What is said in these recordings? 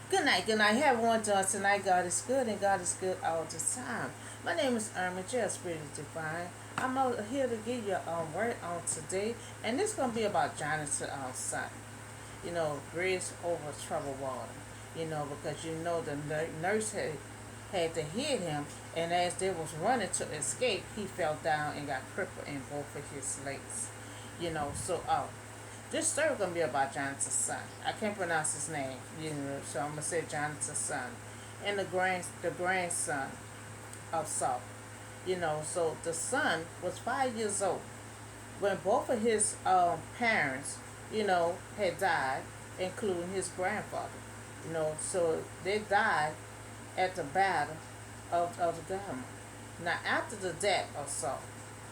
Good night, good night. Hey everyone, John. Tonight, God is good and God is good all the time. My name is Irma, Jail Spirit is Divine. I'm out here to give you a word on today, and this going to be about Jonathan son. Bridge over troubled water. Because the nurse had to hit him, and as they was running to escape, he fell down and got crippled in both of his legs. This story gonna be about Jonathan's son. I can't pronounce his name, so I'm gonna say Jonathan's son, and the grandson of Saul. So the son was 5 years old when both of his parents, had died, including his grandfather. So they died at the battle of the Gama. Now after the death of Saul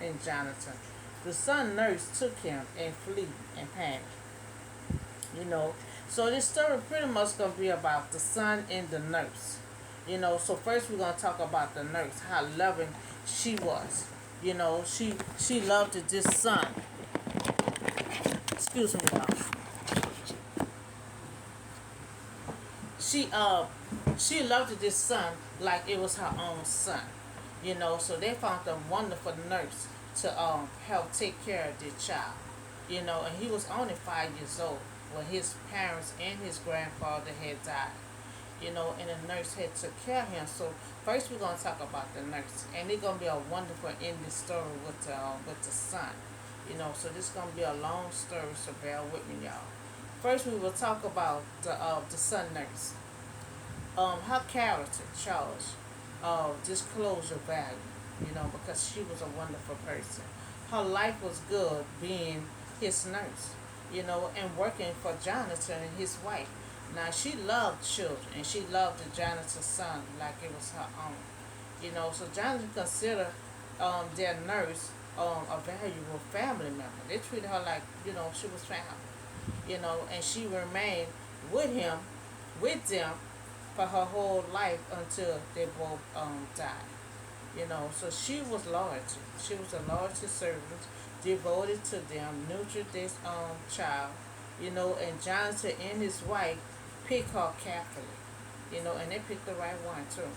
and Jonathan, the son nurse took him and flee in panic. you know. So this story pretty much gonna be about the son and the nurse. So first we're gonna talk about the nurse, how loving she was. She loved this son. Excuse me, y'all. She uh she loved this son like it was her own son. So they found a wonderful nurse to help take care of their child. And he was only 5 years old when his parents and his grandfather had died. And the nurse had took care of him. So first we're gonna talk about the nurse, and it's gonna be a wonderful ending story with the son. So this is gonna be a long story, so bear with me, y'all. First, we will talk about the son nurse. Her character, Charles, disclosure value. Because she was a wonderful person. Her life was good being his nurse. And working for Jonathan and his wife. Now she loved children, and she loved the Jonathan's son like it was her own. So Jonathan considered their nurse a valuable family member. They treated her like she was family. And she remained with him, with them, for her whole life until they both died. So she was loyalty. She was a loyalty servant, devoted to them, nurtured this child. And Jonathan and his wife picked her carefully. And they picked the right one too.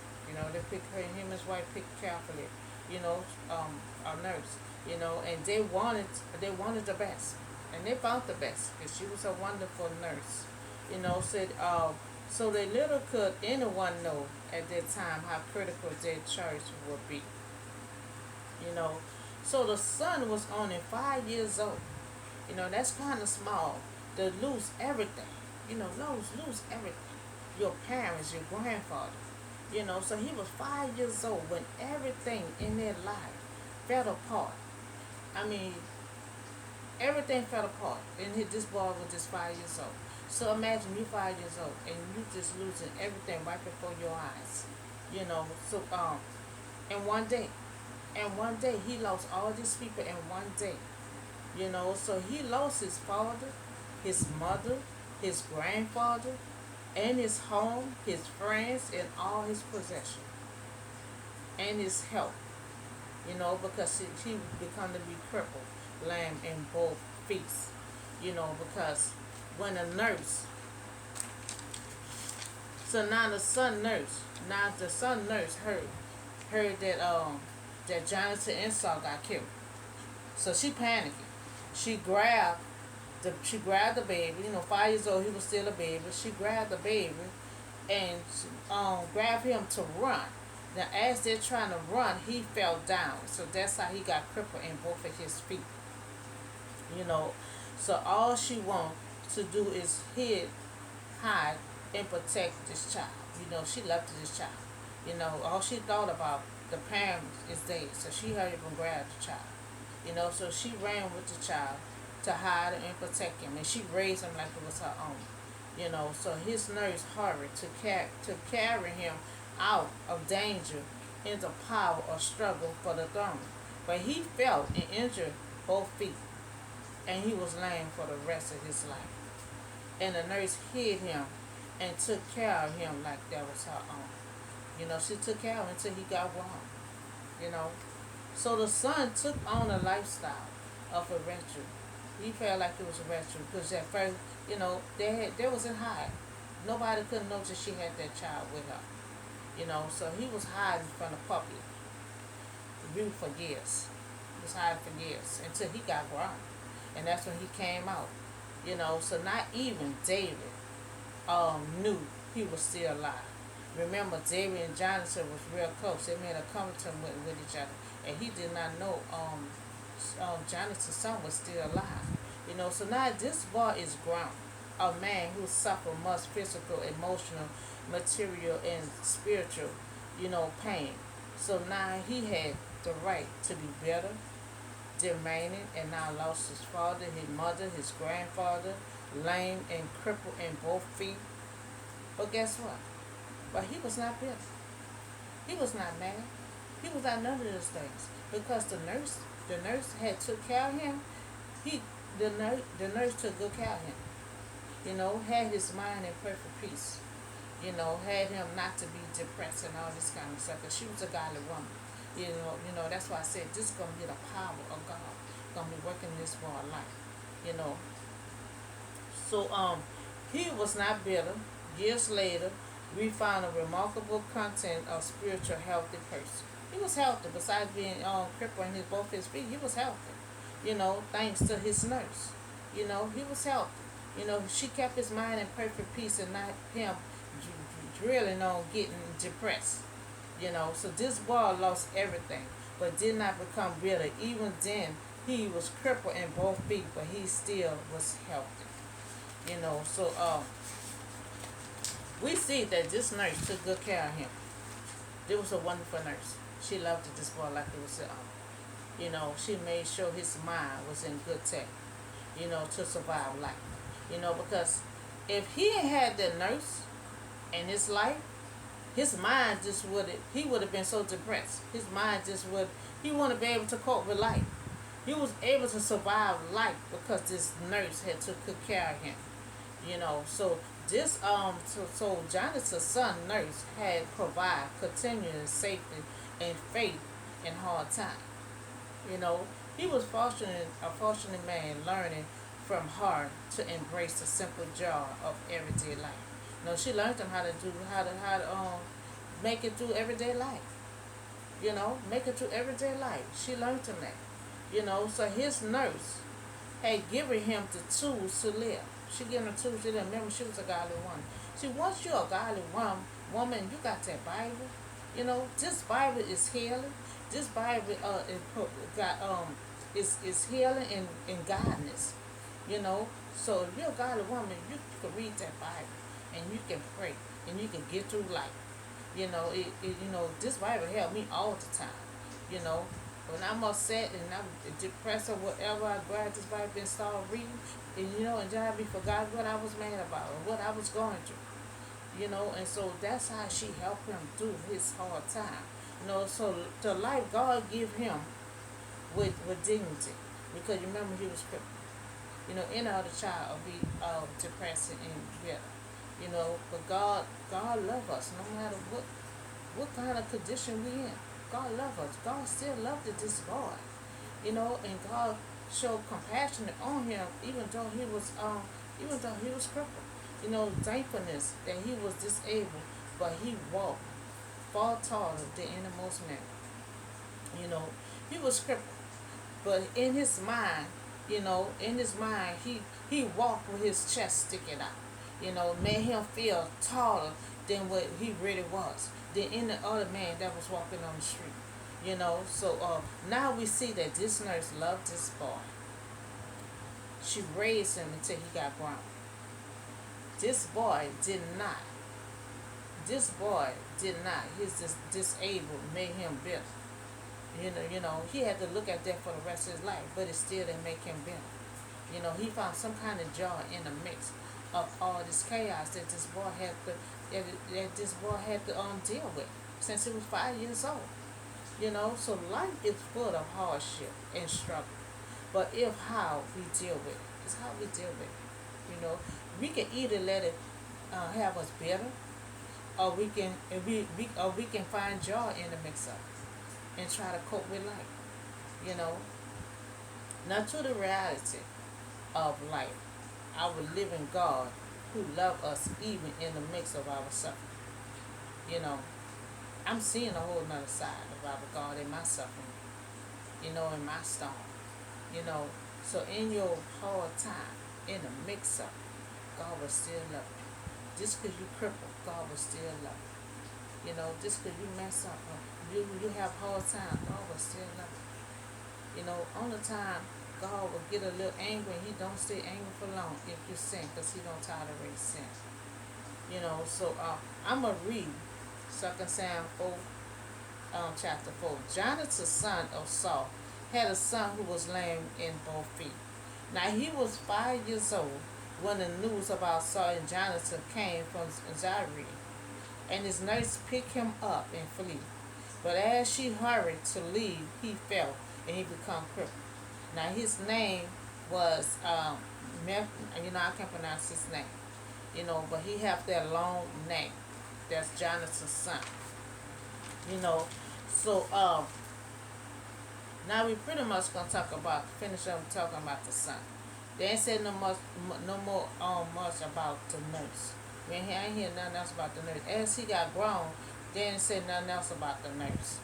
They picked her, him and his wife picked carefully. A nurse. And they wanted the best, and they found the best because she was a wonderful nurse. Said so they little could anyone know at that time how critical their church would be. You know, so the son was only 5 years old. That's kind of small to lose everything. Lose everything. Your parents, your grandfather. So he was 5 years old when everything in their life fell apart. I mean, everything fell apart, and this boy was just 5 years old. So imagine you 5 years old and you just losing everything right before your eyes. So and one day he lost all these people in one day. So he lost his father, his mother, his grandfather, and his home, his friends, and all his possessions, and his health. Because he become to be crippled, lame in both feet. Because when a nurse, so now the son nurse heard that Jonathan and Saul got killed. So she panicked. She grabbed the baby. 5 years old, he was still a baby. She grabbed the baby and grabbed him to run. Now, as they're trying to run, he fell down. So that's how he got crippled in both of his feet. You know, so all she wants to do is hide, and protect this child. She loved this child. All she thought about the parents is dead. So she hurried up and grabbed the child. So she ran with the child to hide and protect him, and she raised him like it was her own. So his nurse hurried to carry him out of danger into power or struggle for the throne. But he fell and injured both feet, and he was lame for the rest of his life. And the nurse hid him and took care of him like that was her own. She took care of him until he got well. You know, so the son took on a lifestyle of a rescue. He felt like it was a rescue because at first, they wasn't high. Nobody could know that she had that child with her. So he was hiding from the public, really for years. He was hiding for years until he got grown, and that's when he came out. So not even David knew he was still alive. Remember, David and Jonathan was real close. They made a covenant with each other, and he did not know Jonathan's son was still alive. So now this boy is grown, a man who suffered much physical, emotional, material, and spiritual, pain. So now he had the right to be better, demanding, and now lost his father, his mother, his grandfather, lame and crippled in both feet. But guess what? But he was not bitter. He was not mad. He was not none of those things because the nurse had took care of him. He, the nurse took good care of him. Had his mind in perfect peace. Had him not to be depressed and all this kind of stuff. Cause she was a godly woman. That's why I said this is gonna be the power of God. Gonna be working in this boy's life. You know. So he was not bitter. Years later, we found a remarkable content of spiritual healthy person. He was healthy. Besides being crippled in both his feet, he was healthy. Thanks to his nurse. He was healthy. She kept his mind in perfect peace and not him drilling on getting depressed. So this boy lost everything, but did not become bitter. Even then, he was crippled in both feet, but he still was healthy. So we see that this nurse took good care of him. It was a wonderful nurse. She loved this boy like it was her own. She made sure his mind was in good tech, to survive life. Because if he had that nurse in his life, his mind just he would have been so depressed. His mind just he wouldn't be able to cope with life. He was able to survive life because this nurse had took good care of him. So this so Jonathan's son nurse had provide continuous safety and faith in hard time. You know, he was a fortunate man learning from her to embrace the simple joy of everyday life. She learned him how to make it through everyday life. Make it through everyday life. She learned him that. So his nurse had given him the tools to live. She gave him the tools to live. Remember, she was a godly woman. See, once you're a godly woman, you got that Bible. This Bible is healing. This Bible is healing and godness. So if you're a godly woman, you can read that Bible and you can pray and you can get through life. This Bible helped me all the time. When I'm upset and I'm depressed or whatever, I grab this Bible and start reading, and then I be forgot what I was mad about or what I was going through. And so that's how she helped him through his hard time. So the life God give him with dignity, because remember he was crippled. Any other child will be depressed and bitter. But God love us no matter what kind of condition we in. God love us. God still loved this boy. And God showed compassion on him even though he was crippled. Thankfulness that he was disabled, but he walked far taller than innermost man. He was crippled. But in his mind, he walked with his chest sticking out. Made him feel taller than what he really was, than any other man that was walking on the street. So now we see that this nurse loved this boy. She raised him until he got grown. This boy did not. His disabled made him bitter. He had to look at that for the rest of his life, but it still didn't make him bitter. He found some kind of joy in the mix of all this chaos that this boy had to deal with since he was 5 years old. So life is full of hardship and struggle, but if how we deal with it, it's how we deal with it. We can either let it have us bitter, or we can find joy in the mix up and try to cope with life. Now to the reality of life, our living God who love us even in the midst of our suffering. You know, I'm seeing a whole nother side of our God in my suffering, in my storm. You know, so in your hard time, in the mix up, God will still love you. Just because you cripple, God will still love you. Just because you mess up, you have hard time, God will still love you. On the time, God will get a little angry, and He don't stay angry for long if you sin, because He don't tolerate sin. So I'm going to read 2 Samuel 4, chapter 4. Jonathan, son of Saul, had a son who was lame in both feet. Now he was 5 years old when the news about Saul and Jonathan came from Zaire, and his nurse picked him up and fled. But as she hurried to leave, he fell and he became crippled. Now his name was I can't pronounce his name, but he have that long name. That's Jonathan's son. You know, so now we pretty much gonna finish up talking about the son. They ain't said no more much about the nurse. We ain't hear nothing else about the nurse. As he got grown, they ain't said nothing else about the nurse.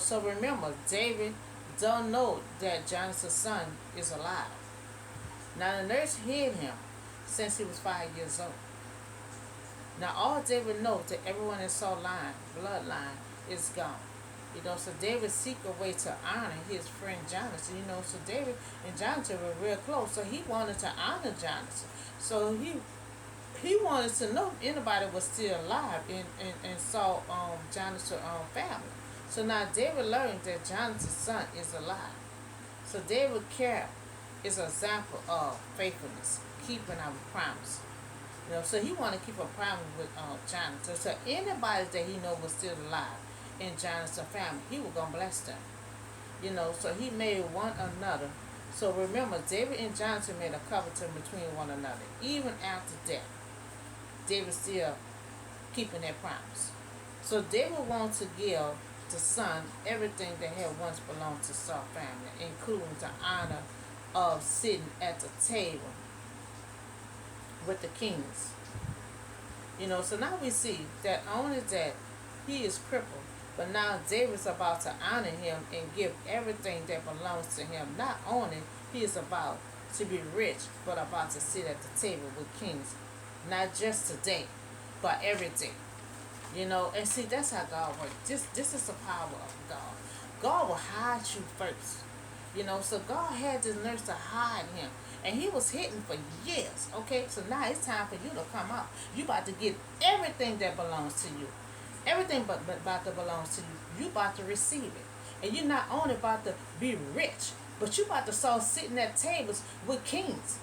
So remember, David don't know that Jonathan's son is alive. Now the nurse hid him since he was 5 years old. Now all David knows that everyone in Saul's bloodline is gone. So David seek a way to honor his friend Jonathan. So David and Jonathan were real close. So he wanted to honor Jonathan. So he wanted to know if anybody was still alive in Saul Jonathan's family. So now David learned that Jonathan's son is alive. So David care is an example of faithfulness, keeping our promise. So he wanted to keep a promise with Jonathan. So anybody that he know was still alive in Jonathan's family, he was gonna bless them. So he made one another. So remember, David and Jonathan made a covenant between one another. Even after death, David still keeping that promise. So David wants to give the son everything that had once belonged to Saul's family, including the honor of sitting at the table with the kings. So now we see that only that he is crippled, but now David's about to honor him and give everything that belongs to him. Not only he is about to be rich, but about to sit at the table with kings. Not just today, but every day. And see, that's how God works. This is the power of God. God will hide you first. So God had this nurse to hide him. And he was hidden for years. Okay, so now it's time for you to come out. You about to get everything that belongs to you. Everything about to belongs to you. You about to receive it. And you're not only about to be rich, but you about to start sitting at tables with kings.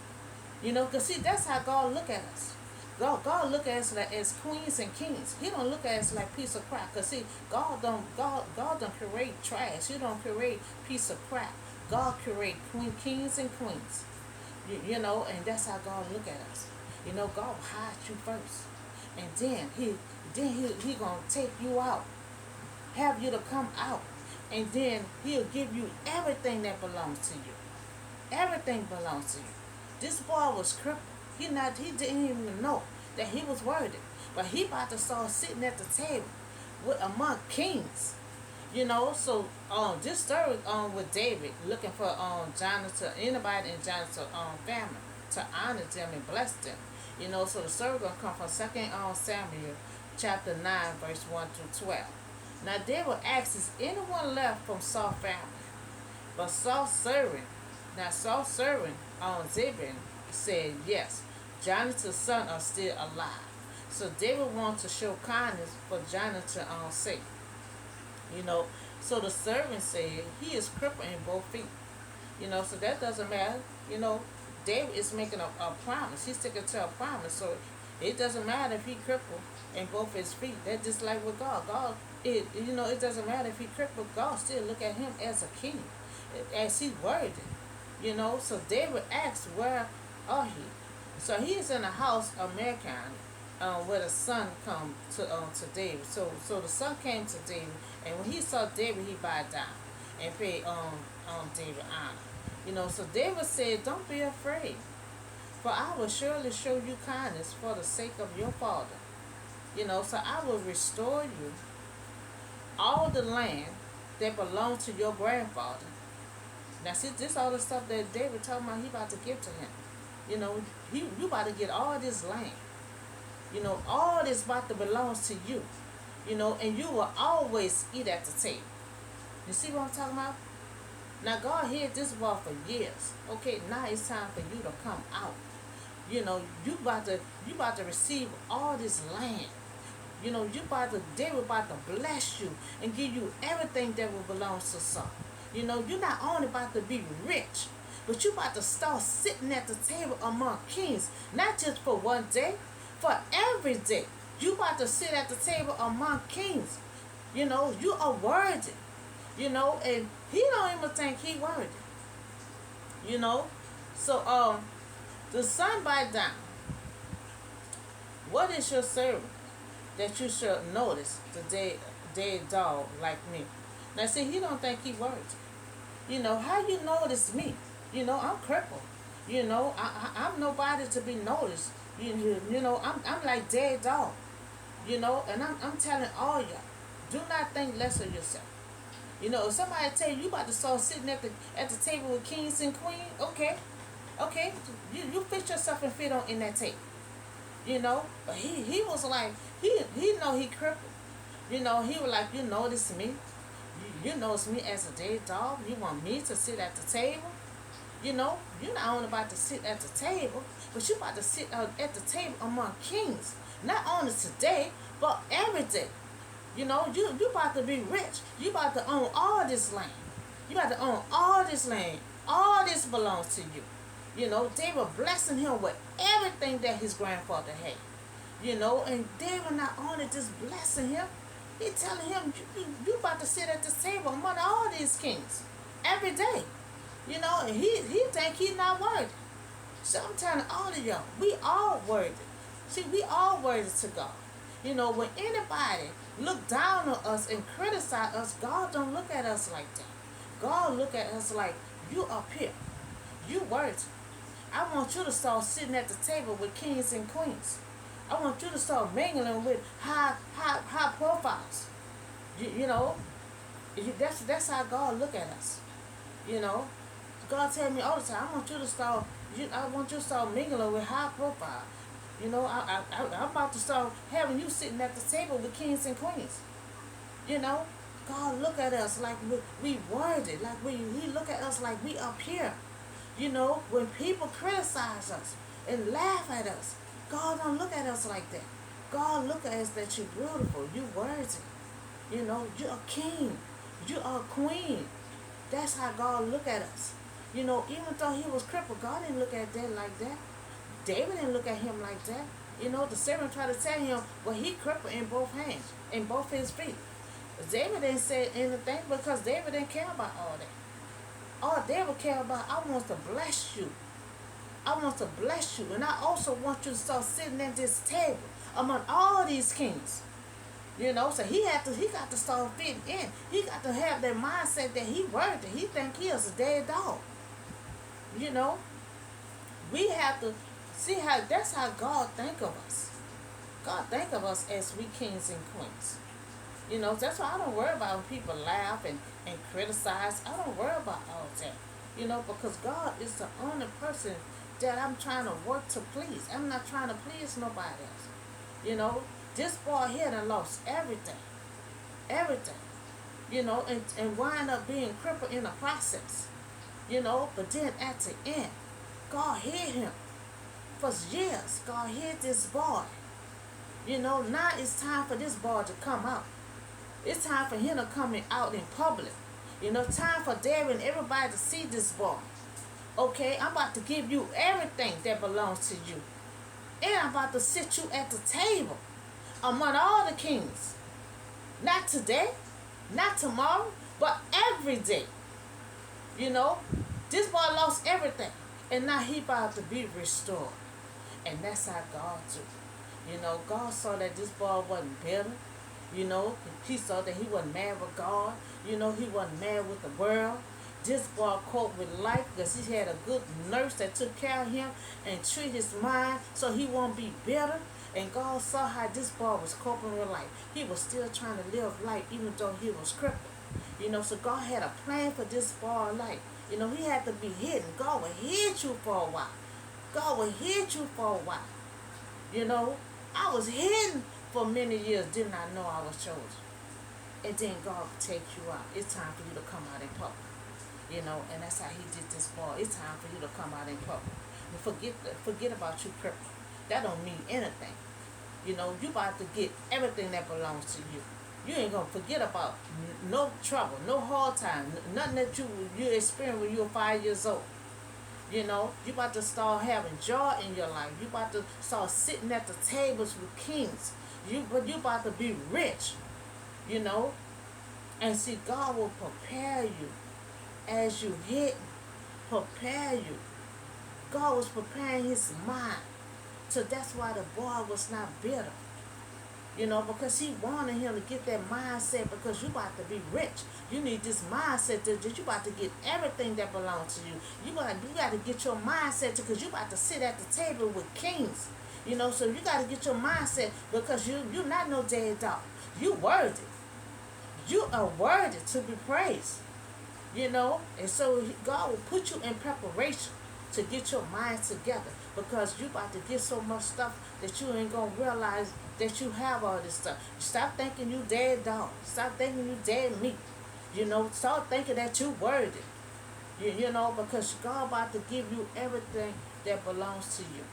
Because see, that's how God look at us. God look at us like as queens and kings. He don't look at us like piece of crap. Cause see, God don't create trash. He don't create piece of crap. God create kings and queens. And that's how God look at us. God will hide you first, and then he gonna take you out, have you to come out, and then he'll give you everything that belongs to you. Everything belongs to you. This boy was crippled. He didn't even know that he was worthy, but he about to start sitting at the table among kings. So this story with David looking for Jonathan, anybody in Jonathan's family to honor them and bless them. So the story gonna come from 2 Samuel chapter 9 verse 1 through 12. Now David asks, is anyone left from Saul's family? But Saul's servant Ziba said, yes, Jonathan's son are still alive. So David wants to show kindness for Jonathan's sake. So the servant said he is crippled in both feet. So that doesn't matter. David is making a promise. He's sticking to a promise. So it doesn't matter if he crippled in both his feet. That's just like with God. It doesn't matter if he crippled. God still look at him as a king, as he's worthy. So David asked, where are he? So he is in a house of Michal, where the son come to David. So the son came to David, and when he saw David, he bowed down and paid David honor. So David said, don't be afraid. For I will surely show you kindness for the sake of your father. So I will restore you all the land that belonged to your grandfather. Now see, this all the stuff that David told him he about to give to him. You know, you about to get all this land. All this about to belongs to you. And you will always eat at the table. You see what I'm talking about? Now God hid this wall for years. Okay, now it's time for you to come out. You about to receive all this land. They were about to bless you and give you everything that will belong to some. You're not only about to be rich, but you about to start sitting at the table among kings, not just for one day, for every day. You about to sit at the table among kings. You are worthy. And he don't even think he worthy. You know, so the sun by down. What is your servant that you should notice the day dog like me? Now see, he don't think he worthy. How you notice me? I'm crippled. I'm nobody to be noticed. I'm like dead dog. And I'm telling all y'all, do not think less of yourself. If somebody tell you about to start sitting at the table with kings and queens, okay, you fit yourself and fit on in that table. But he was like, he know he crippled. He was like, you notice me. You notice me as a dead dog. You want me to sit at the table. You're not only about to sit at the table, but you about to sit at the table among kings. Not only today, but every day. You about to be rich. You about to own all this land. You about to own all this land. All this belongs to you. They were blessing him with everything that his grandfather had. And they were not only just blessing him, he telling him, you about to sit at the table among all these kings every day. And he think he not worthy. So I'm telling all of y'all, we all worthy. See, we all worthy to God. When anybody look down on us and criticize us, God don't look at us like that. God look at us like, you up here. You worthy. I want you to start sitting at the table with kings and queens. I want you to start mingling with high profiles. That's how God look at us. God tell me all the time, I want you to start mingling with high profile. I'm about to start having you sitting at the table with kings and queens. God look at us like we worthy, like He look at us like we up here. When people criticize us and laugh at us, God don't look at us like that. God look at us that you're beautiful, you worthy. You're a king, you are a queen. That's how God look at us. Even though he was crippled, God didn't look at that like that. David didn't look at him like that. The servant tried to tell him, well, he crippled in both hands, in both his feet. David didn't say anything because David didn't care about all that. All David cared about, I want to bless you. I want to bless you. And I also want you to start sitting at this table among all these kings. So he got to start fitting in. He got to have that mindset that he worthy. He think he is a dead dog. We have to see how that's how God think of us. God think of us as we kings and queens. That's why I don't worry about when people laugh and criticize. I don't worry about all that. Because God is the only person that I'm trying to work to please. I'm not trying to please nobody else. This boy here done lost everything. Everything. And wind up being crippled in the process. But then at the end, God hid him. For years, God hid this boy. Now it's time for this boy to come out. It's time for him to come out in public. Time for David and everybody to see this boy. Okay, I'm about to give you everything that belongs to you. And I'm about to sit you at the table among all the kings. Not today, not tomorrow, but every day. This boy lost everything. And now he about to be restored. And that's how God do. God saw that this boy wasn't bitter. He saw that he wasn't mad with God. He wasn't mad with the world. This boy coped with life because he had a good nurse that took care of him and treat his mind so he won't be bitter. And God saw how this boy was coping with life. He was still trying to live life even though he was crippled. So God had a plan for this boy's life. He had to be hidden. God would hid you for a while. God would hid you for a while. You know, I was hidden for many years, didn't I know I was chosen? And then God would take you out. It's time for you to come out in public. And that's how he did this boy. It's time for you to come out in public. And forget about you crippled. That don't mean anything. You about to get everything that belongs to you. You ain't gonna forget about no trouble, no hard time, nothing that you experienced when you were 5 years old. You about to start having joy in your life. You about to start sitting at the tables with kings. You about to be rich. You know, and see, God will prepare you as you hit, prepare you. God was preparing his mind. So that's why the boy was not bitter. Because he wanted him to get that mindset because you about to be rich. You need this mindset that you about to get everything that belongs to you. You got to get your mindset because you about to sit at the table with kings. So you got to get your mindset because you're not no dead dog. You worthy. You are worthy to be praised. And so God will put you in preparation to get your mind together because you about to get so much stuff that you ain't gonna realize that you have all this stuff. Stop thinking you dead dog. Stop thinking you dead meat. Start thinking that you worthy. Because God about to give you everything that belongs to you.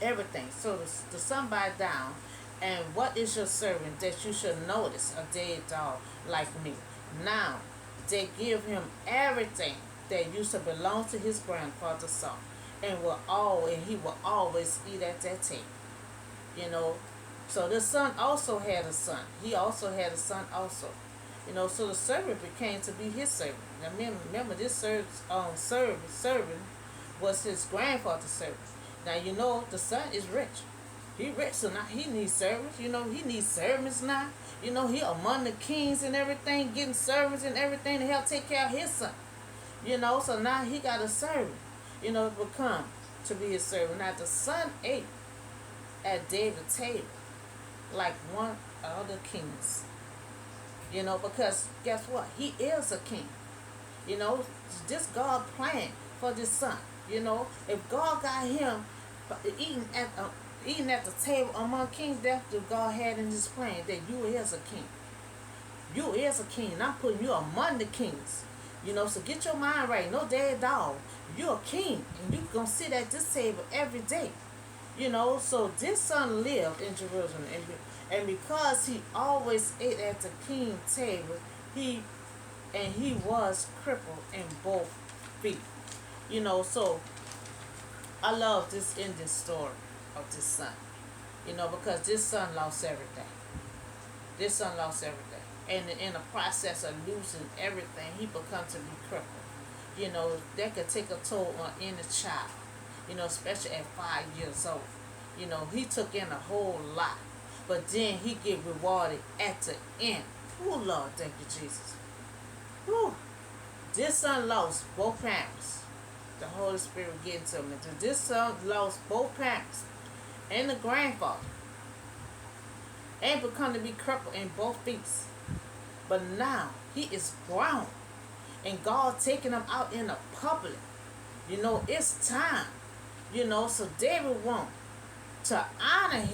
Everything. So the sun by down. And what is your servant that you should notice a dead dog like me? Now, they give him everything that used to belong to his grandfather's son, and he will always eat at that table. So the son also had a son. He also had a son also. So the servant became to be his servant. Now remember this servant was his grandfather's servant. Now the son is rich. He rich, so now he needs servants. He needs servants now. He among the kings and everything, getting servants and everything to help take care of his son. So now he got a servant, become to be his servant. Now the son ate at David's table like one of the kings. Because guess what? He is a king. This God plan for this son. If God got him eating at the table among kings, that's what God had in his plan, that you is a king. You is a king, and I'm putting you among the kings. So get your mind right. No dead dog. You're a king, and you gonna sit at this table every day. So this son lived in Jerusalem, and because he always ate at the king's table, he was crippled in both feet. So I love this ending story of this son. Because this son lost everything. This son lost everything. And in the process of losing everything, he become to be crippled. That could take a toll on any child, especially at 5 years old. He took in a whole lot. But then he get rewarded at the end. Oh, Lord, thank you, Jesus. Whew. This son lost both parents. The Holy Spirit getting to me. This son lost both parents and the grandfather. And become to be crippled in both feet. But now he is grown. And God taking him out in the public. It's time. So David want to honor him.